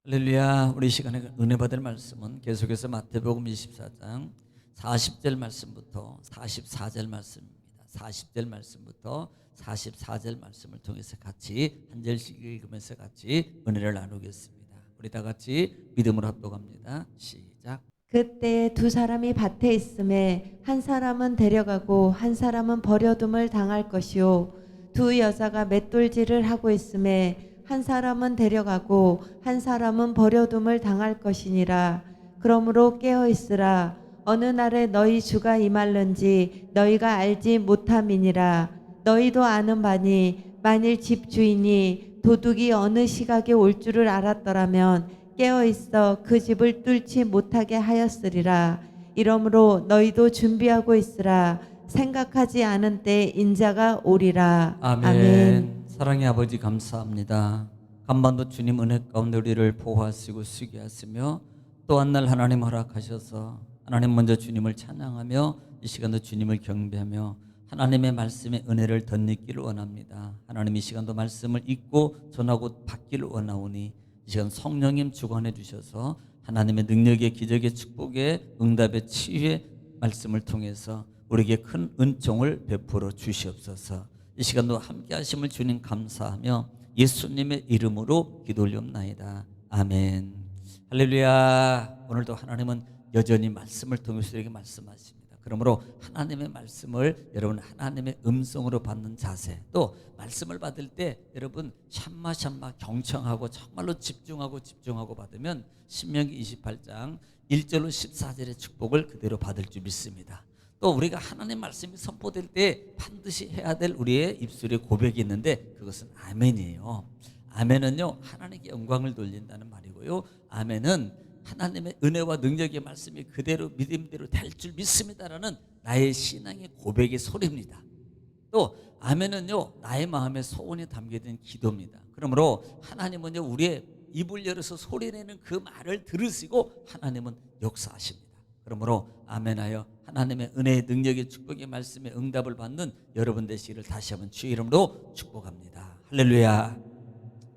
할렐루야. 우리 시간에 은혜 받을 말씀은 계속해서 마태복음 24장 40절 말씀부터 44절 말씀입니다. 40절 말씀부터 44절 말씀을 통해서 같이 한 절씩 읽으면서 같이 은혜를 나누겠습니다. 우리 다 같이 믿음으로 합독합니다. 시작. 그때 두 사람이 밭에 있음에 한 사람은 데려가고 한 사람은 버려둠을 당할 것이요, 두 여자가 맷돌질을 하고 있음에 한 사람은 데려가고 한 사람은 버려둠을 당할 것이니라. 그러므로 깨어 있으라. 어느 날에 너희 주가 임할는지 너희가 알지 못함이니라. 너희도 아는 바니 만일 집주인이 도둑이 어느 시각에 올 줄을 알았더라면 깨어 있어 그 집을 뚫지 못하게 하였으리라. 이러므로 너희도 준비하고 있으라. 생각하지 않은 때 인자가 오리라. 아멘. 사랑의 아버지 감사합니다. 간만도 주님 은혜 가운데 우리를 보호하시고 쓰게 하시며 또 한 날 하나님 허락하셔서 하나님 먼저 주님을 찬양하며 이 시간도 주님을 경배하며 하나님의 말씀의 은혜를 덧입기를 원합니다. 하나님 이 시간도 말씀을 읽고 전하고 받기를 원하오니 이 시간 성령님 주관해 주셔서 하나님의 능력의 기적의 축복의 응답의 치유의 말씀을 통해서 우리에게 큰 은총을 베풀어 주시옵소서. 이 시간도 함께 하심을 주님 감사하며 예수님의 이름으로 기도 올리옵나이다. 아멘. 할렐루야. 오늘도 하나님은 여전히 말씀을 통해서 우리에게 말씀하십니다. 그러므로 하나님의 말씀을 여러분 하나님의 음성으로 받는 자세, 또 말씀을 받을 때 여러분 샴마 경청하고 정말로 집중하고 받으면 신명기 28장 1절로 14절의 축복을 그대로 받을 줄 믿습니다. 또 우리가 하나님 말씀이 선포될 때 반드시 해야 될 우리의 입술에 고백이 있는데 그것은 아멘이에요. 아멘은요 하나님께 영광을 돌린다는 말이고요, 아멘은 하나님의 은혜와 능력의 말씀이 그대로 믿음대로 될 줄 믿습니다라는 나의 신앙의 고백의 소리입니다. 또 아멘은요 나의 마음에 소원이 담겨진 기도입니다. 그러므로 하나님은요 우리의 입을 열어서 소리내는 그 말을 들으시고 하나님은 역사하십니다. 그러므로 아멘하여 하나님의 은혜의 능력의 축복의 말씀에 응답을 받는 여러분 되시기를 다시 한번 주의 이름으로 축복합니다. 할렐루야.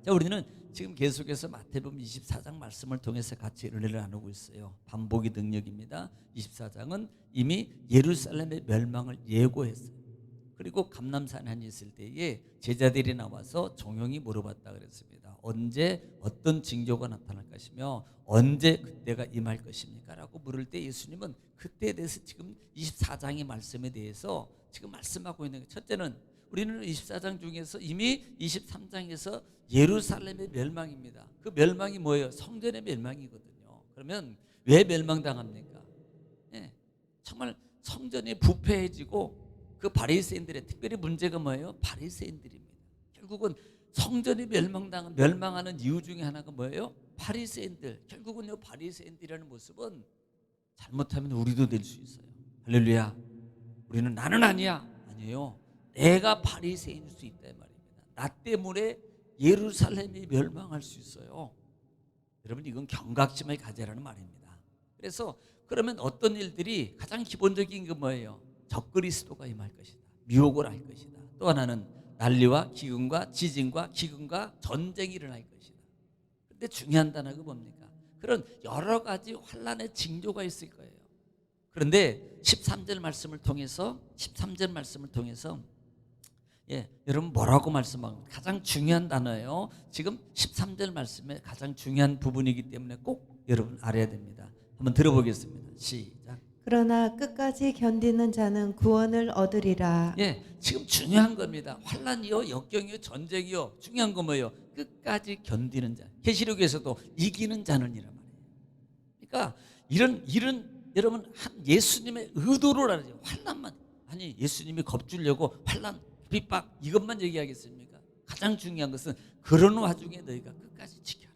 자, 우리는 지금 계속해서 마태복음 24장 말씀을 통해서 같이 은혜를 나누고 있어요. 반복의 능력입니다. 24장은 이미 예루살렘의 멸망을 예고했어요. 그리고 감람산에 있을 때에 제자들이 나와서 종용이 물어봤다 그랬습니다. 언제 어떤 징조가 나타날 것이며 언제 그때가 임할 것입니까? 라고 물을 때 예수님은 그때에 대해서 지금 24장의 말씀에 대해서 지금 말씀하고 있는 거예요. 첫째는 우리는 24장 중에서 이미 23장에서 예루살렘의 멸망입니다. 그 멸망이 뭐예요? 성전의 멸망이거든요. 그러면 왜 멸망당합니까? 예, 정말 성전이 부패해지고 그 바리새인들의 특별히 문제가 뭐예요? 바리새인들입니다. 결국은 성전이 멸망하는 이유 중에 하나가 뭐예요? 바리새인들. 결국은요 바리새인들이라는 모습은 잘못하면 우리도 될 수 있어요. 할렐루야. 우리는 나는 아니에요. 내가 바리새인일 수 있다 이 말입니다. 나 때문에 예루살렘이 멸망할 수 있어요. 여러분 이건 경각심을 가져라는 말입니다. 그래서 그러면 어떤 일들이 가장 기본적인 게 뭐예요? 적그리스도가 임할 것이다. 미혹을 할 것이다. 또 하나는 난리와 기근과 지진과 기근과 전쟁이 일어날 것이다. 근데 중요한 단어가 뭡니까? 그런 여러 가지 환란의 징조가 있을 거예요. 그런데 13절 말씀을 통해서 여러분 뭐라고 말씀하고 가장 중요한 단어예요. 지금 13절 말씀에 가장 중요한 부분이기 때문에 꼭 여러분 알아야 됩니다. 한번 들어보겠습니다. 시작. 그러나 끝까지 견디는 자는 구원을 얻으리라. 지금 중요한 겁니다. 환란이요, 역경이요, 전쟁이요. 중요한 거 뭐예요? 끝까지 견디는 자. 계시록에서도 이기는 자는 이란 말이에요. 그러니까 이런 여러분 예수님의 의도를 알아요. 환란만 아니 예수님이 겁주려고 환란, 핍박 이것만 얘기하겠습니까? 가장 중요한 것은 그런 와중에 너희가 끝까지 지켜라.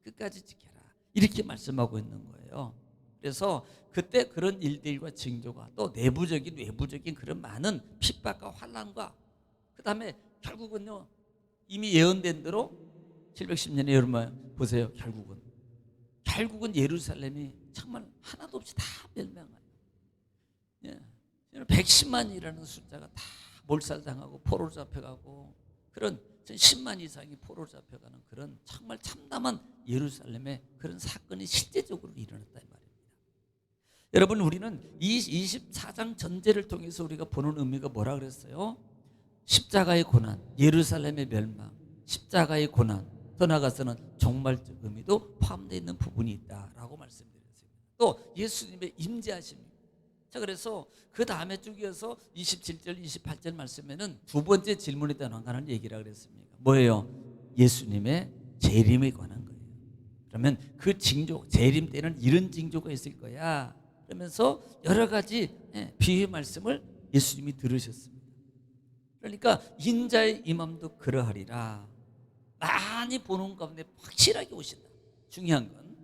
끝까지 지켜라. 이렇게 말씀하고 있는 거예요. 그래서 그때 그런 일들과 징조가 또 내부적인 외부적인 그런 많은 핍박과 환난과 그 다음에 결국은요 이미 예언된 대로 710년에 여러분 보세요. 결국은 예루살렘이 정말 하나도 없이 다 멸망해요. 110만이라는 숫자가 다 몰살당하고 포로로 잡혀가고 그런 10만 이상이 포로로 잡혀가는 그런 정말 참담한 예루살렘의 그런 사건이 실제적으로 일어났다 이 말입니다. 여러분, 우리는 이 24장 전제를 통해서 우리가 보는 의미가 뭐라 그랬어요? 십자가의 고난, 예루살렘의 멸망, 십자가의 고난, 더 나아가서는 종말적 의미도 포함되어 있는 부분이 있다라고 말씀드렸어요. 또 예수님의 임재하심입니다. 자, 그래서 그 다음에 쭉 이어서 27절, 28절 말씀에는 두 번째 질문에 관한 얘기라 그랬습니다. 뭐예요? 예수님의 재림에 관한 거예요. 그러면 그 징조, 재림 때는 이런 징조가 있을 거야. 그러면서 여러 가지 비유 말씀을 예수님이 들으셨습니다. 그러니까 인자의 임함도 그러하리라. 많이 보는 가운데 확실하게 오신다. 중요한 건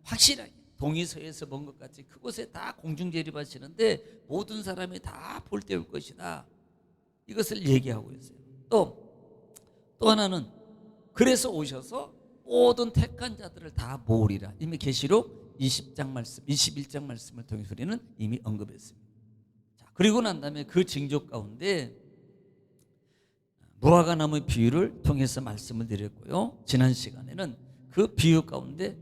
확실하게 동이서에서 본 것 같이 그곳에 다 공중재림하시는데 모든 사람이 다 볼 때 올 것이다. 이것을 얘기하고 있어요. 또 하나는 그래서 오셔서 모든 택한 자들을 다 모으리라. 이미 계시록 20장 말씀, 21장 말씀을 통해서 우리는 이미 언급했습니다. 자, 그리고 난 다음에 그 징조 가운데 무화과 나무 비유를 통해서 말씀을 드렸고요. 지난 시간에는 그 비유 가운데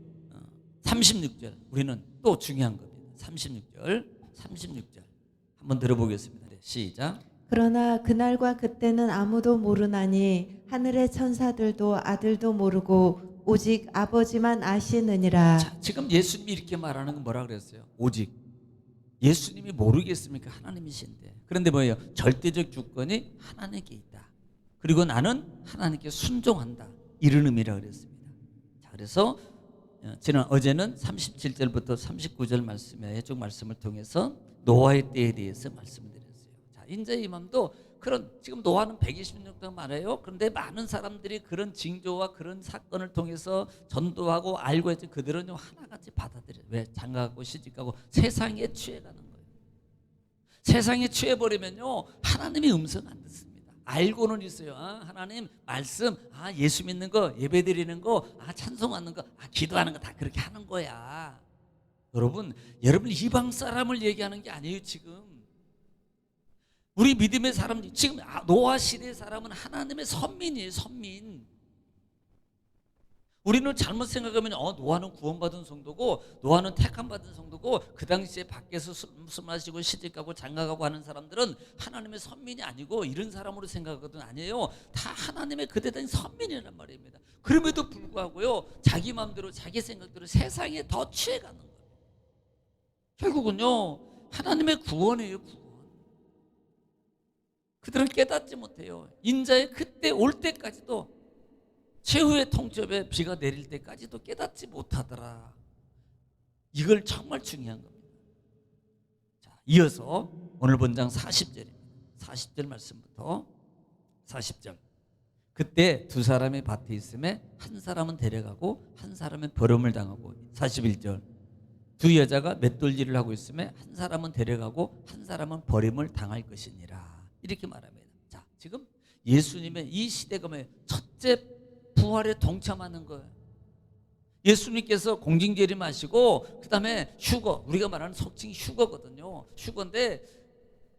36절, 우리는 또 중요한 겁니다. 36절 한번 들어보겠습니다. 네, 시작. 그러나 그날과 그때는 아무도 모르나니 하늘의 천사들도 아들도 모르고 오직 아버지만 아시느니라. 자, 지금 예수님이 이렇게 말하는 건 뭐라 그랬어요? 오직 예수님이 모르겠습니까? 하나님이신데. 그런데 뭐예요? 절대적 주권이 하나님께 있다. 그리고 나는 하나님께 순종한다. 이런 의미라 그랬습니다. 자, 그래서 어제는 37절부터 39절 말씀에 쭉 말씀을 통해서 노아의 때에 대해서 말씀을 드렸어요. 자, 인자의 임함도 그런, 지금 노아는 120년 동안 말해요. 그런데 많은 사람들이 그런 징조와 그런 사건을 통해서 전도하고 알고 했지 그들은 하나같이 받아들여요. 왜? 장가가고 시집가고 세상에 취해가는 거예요. 세상에 취해버리면요 하나님의 음성 안 듣습니다. 알고는 있어요. 하나님 말씀, 예수 믿는 거, 예배 드리는 거, 찬송하는 거, 기도하는 거 다 그렇게 하는 거야. 여러분 이방 사람을 얘기하는 게 아니에요. 지금 우리 믿음의 사람, 지금 노아 시대의 사람은 하나님의 선민이에요. 선민. 우리는 잘못 생각하면 노아는 구원받은 성도고 노아는 택함받은 성도고 그 당시에 밖에서 술 마시고 시집가고 장가가고 하는 사람들은 하나님의 선민이 아니고 이런 사람으로 생각하거든. 아니에요. 다 하나님의 그대된 선민이란 말입니다. 그럼에도 불구하고요 자기 마음대로 자기 생각대로 세상에 더 취해가는 거예요. 결국은요 하나님의 구원이에요. 구원. 그들은 깨닫지 못해요. 인자의 그때 올 때까지도 최후의 통첩에 비가 내릴 때까지도 깨닫지 못하더라. 이걸 정말 중요한 겁니다. 자, 이어서 오늘 본장 40절입니다. 40절 말씀부터 40절. 그때 두 사람이 밭에 있음에 한 사람은 데려가고 한 사람은 버림을 당하고. 41절. 두 여자가 맷돌질을 하고 있음에 한 사람은 데려가고 한 사람은 버림을 당할 것이니라. 이렇게 말합니다. 자, 지금 예수님의 이 시대가 뭐예요? 첫째 부활에 동참하는 거예요. 예수님께서 공징재림하시고 그 다음에 휴거, 우리가 말하는 속칭 휴거거든요. 휴거인데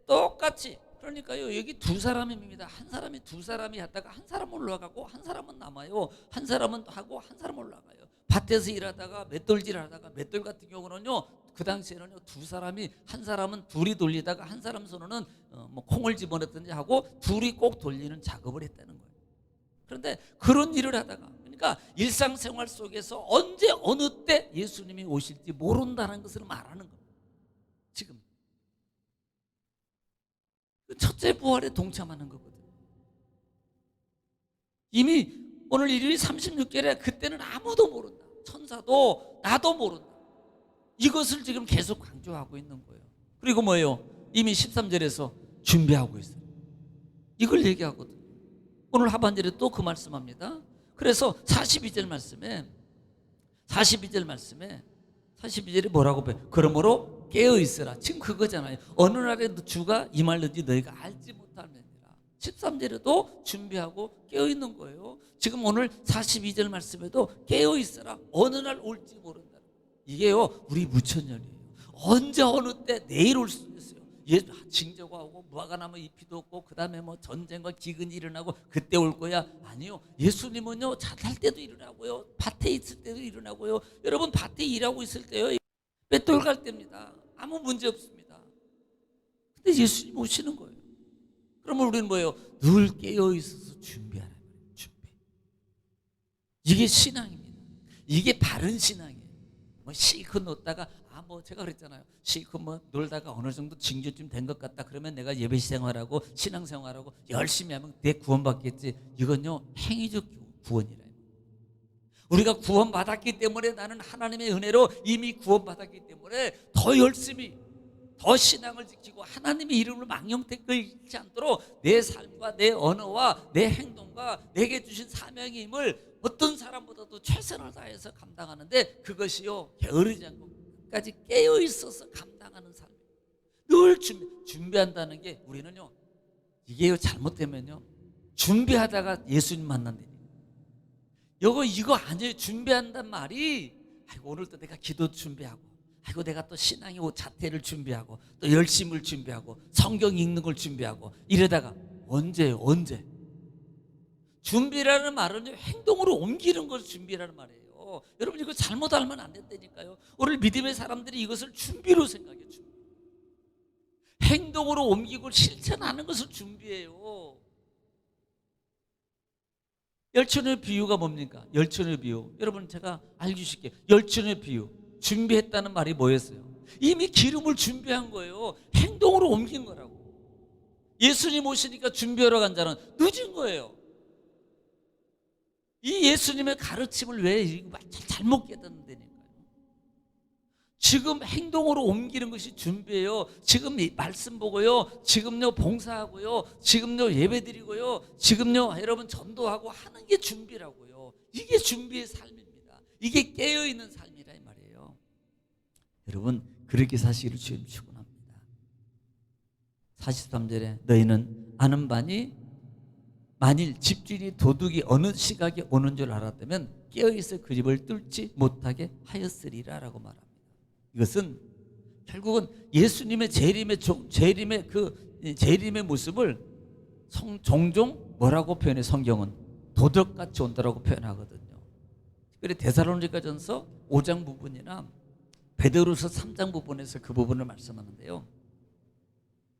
똑같이, 그러니까요 여기 두 사람입니다. 한 사람이 두 사람이 하다가 한 사람은 올라가고 한 사람은 남아요. 한 사람은 하고 한 사람은 올라가요. 밭에서 일하다가 맷돌질 하다가, 맷돌 같은 경우는요 그 당시에는요 두 사람이, 한 사람은 둘이 돌리다가 한 사람 손으로는 콩을 집어넣든지 하고 둘이 꼭 돌리는 작업을 했다는 거예요. 그런데 그런 일을 하다가, 그러니까 일상생활 속에서 언제 어느 때 예수님이 오실지 모른다는 것을 말하는 겁니다. 지금 첫째 부활에 동참하는 거거든요. 이미 오늘 일요일 36절에 그때는 아무도 모른다. 천사도 나도 모른다. 이것을 지금 계속 강조하고 있는 거예요. 그리고 뭐예요? 이미 13절에서 준비하고 있어요. 이걸 얘기하거든요. 오늘 하반절에 또 그 말씀합니다. 그래서 42절 말씀에 42절에 뭐라고 배워요? 그러므로 깨어있으라. 지금 그거잖아요. 어느 날에 주가 임할는지 너희가 알지 못하느니라. 13절에도 준비하고 깨어있는 거예요. 지금 오늘 42절 말씀에도 깨어있으라. 어느 날 올지 모른다. 이게요 우리 무천년이에요. 언제 어느 때 내일 올 수도 있어요. 징조가 오고 무화과 나무 잎이도 없고 그 다음에 뭐 전쟁과 기근이 일어나고 그때 올 거야. 아니요, 예수님은요 자살 때도 일어나고요, 밭에 있을 때도 일어나고요. 여러분 밭에 일하고 있을 때요, 맷돌 갈 때입니다. 아무 문제 없습니다. 근데 예수님 오시는 거예요. 그러면 우리는 뭐예요? 늘 깨어 있어서 준비하는 거예요. 준비. 이게 신앙입니다. 이게 바른 신앙이에요. 뭐 실컷 놀다가 뭐 제가 그랬잖아요. 실컷 뭐 놀다가 어느 정도 징조쯤 된 것 같다 그러면 내가 예배 생활하고 신앙 생활하고 열심히 하면 내 구원받겠지. 이건요 행위적 구원이래요. 우리가 구원받았기 때문에, 나는 하나님의 은혜로 이미 구원받았기 때문에 더 열심히, 더 신앙을 지키고 하나님의 이름을 망령되게 잃지 않도록 내 삶과 내 언어와 내 행동과 내게 주신 사명의 힘을 어떤 사람보다도 최선을 다해서 감당하는데, 그것이요 게으르지 않고 끝까지 깨어 있어서 감당하는 삶이에요. 늘 준비한다는 게, 우리는요 이게요 잘못되면요 준비하다가 예수님 만난다니. 이거 아니에요. 준비한단 말이, 아이고 오늘도 내가 기도 준비하고, 아이고 내가 또 신앙의 자태를 준비하고, 또 열심을 준비하고, 성경 읽는 걸 준비하고, 이러다가 언제예요? 언제? 준비라는 말은 행동으로 옮기는 걸 준비라는 말이에요. 여러분 이거 잘못 알면 안 된다니까요. 오늘 믿음의 사람들이 이것을 준비로 생각해요. 준비. 행동으로 옮기고 실천하는 것을 준비해요. 열천의 비유가 뭡니까? 열천의 비유. 여러분 제가 알려주실게요. 열천의 비유. 준비했다는 말이 뭐였어요? 이미 기름을 준비한 거예요. 행동으로 옮긴 거라고. 예수님 오시니까 준비하러 간 자는 늦은 거예요. 이 예수님의 가르침을 왜 잘못 깨닫는다니까요. 지금 행동으로 옮기는 것이 준비예요. 지금 말씀 보고요, 지금요 봉사하고요, 지금요 예배드리고요, 지금요 여러분 전도하고 하는 게 준비라고요. 이게 준비의 삶입니다. 이게 깨어있는 삶이라 이 말이에요. 여러분 그렇게 사시기를 주님 축원합니다. 43절에 너희는 아는 바니 만일 집주인이 도둑이 어느 시각에 오는 줄 알았다면 깨어있어 그 집을 뚫지 못하게 하였으리라 라고 말합니다. 이것은 결국은 예수님의 재림의 모습을 종종 뭐라고 표현해? 성경은 도둑같이 온다라고 표현하거든요. 그래서 데살로니가전서 5장 부분이나 베드로서 3장 부분에서 그 부분을 말씀하는데요.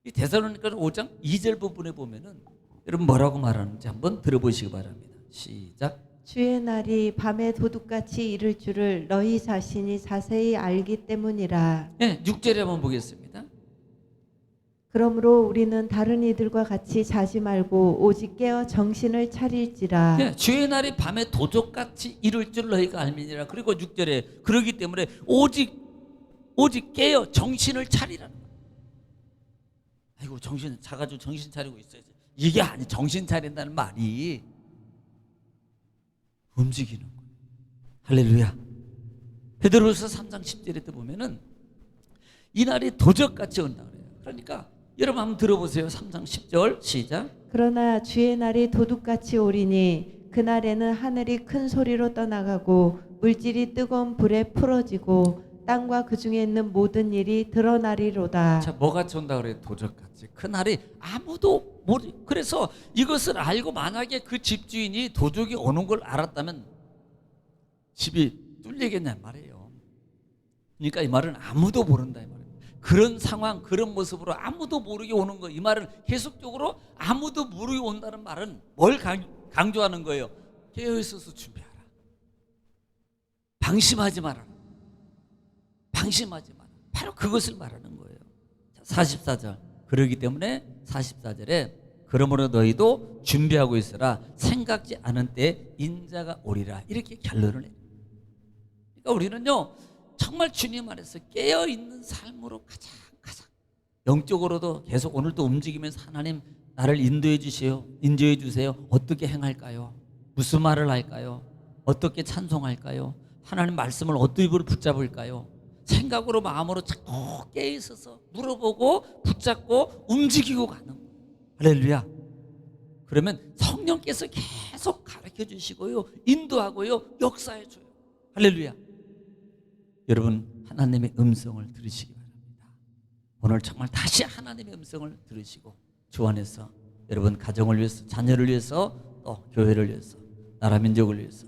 이 데살로니가전 5장 2절 부분에 보면은 여러분 뭐라고 말하는지 한번 들어보시기 바랍니다. 시작. 주의 날이 밤에 도둑같이 이를 줄을 너희 자신이 자세히 알기 때문이라. 네, 6절에 한번 보겠습니다. 그러므로 우리는 다른 이들과 같이 자지 말고 오직 깨어 정신을 차릴지라. 네, 주의 날이 밤에 도둑같이 이룰 줄 너희가 알미니라. 그리고 6절에 그러기 때문에 오직 깨어 정신을 차리라는 거예요. 아이고 정신 자가지고 정신 차리고 있어야지. 이게 아니, 정신 차린다는 말이 움직이는 거예요. 할렐루야. 베드로서 3장 10절에 또 보면은 이 날이 도적같이 온다 그래요. 그러니까 여러분 한번 들어보세요. 3장 10절 시작. 그러나 주의 날이 도둑같이 오리니 그날에는 하늘이 큰 소리로 떠나가고 물질이 뜨거운 불에 풀어지고 땅과 그 중에 있는 모든 일이 드러나리로다. 자, 뭐같이 온다 그래요? 도적같이. 그날이 아무도 모르. 그래서 이것을 알고 만약에 그 집주인이 도둑이 오는 걸 알았다면 집이 뚫리겠냐 말이에요. 그러니까 이 말은 아무도 모른다 이 말이에요. 그런 상황, 그런 모습으로 아무도 모르게 오는 거. 이 말은 계속적으로 아무도 모르게 온다는 말은 뭘 강조하는 거예요? 깨어있어서 준비하라. 방심하지 마라. 방심하지 마라. 바로 그것을 말하는 거예요. 44절. 그러기 때문에 44절에 그러므로 너희도 준비하고 있으라. 생각지 않은 때에 인자가 오리라. 이렇게 결론을 해요. 그러니까 우리는요 정말 주님 안에서 깨어있는 삶으로 가장 영적으로도 계속 오늘도 움직이면서 하나님 나를 인도해 주세요. 어떻게 행할까요? 무슨 말을 할까요? 어떻게 찬송할까요? 하나님 말씀을 어떤 입으로 붙잡을까요? 생각으로 마음으로 자꾸 깨어있어서 물어보고 붙잡고 움직이고 가는 거예요. 할렐루야. 그러면 성령께서 계속 가르쳐 주시고요, 인도하고요, 역사해 줘요. 할렐루야. 여러분 하나님의 음성을 들으시기 바랍니다. 오늘 정말 다시 하나님의 음성을 들으시고 주 안에서 여러분 가정을 위해서, 자녀를 위해서, 또 교회를 위해서, 나라 민족을 위해서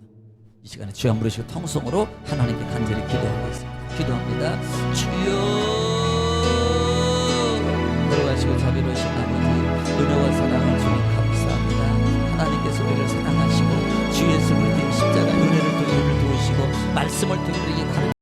이 시간에 주여 한번 부르시고 통성으로 하나님께 간절히 기도하겠습니다. 기도합니다. 주여, 걸어가시고 자비로우신 아버지, 은혜와 사랑을 주님 감사합니다. 하나님께서 우리를 사랑하시고 주 예수를 통해 십자가 은혜를 통해 우리를 도우시고 말씀을 통해 우리에게 가르치시고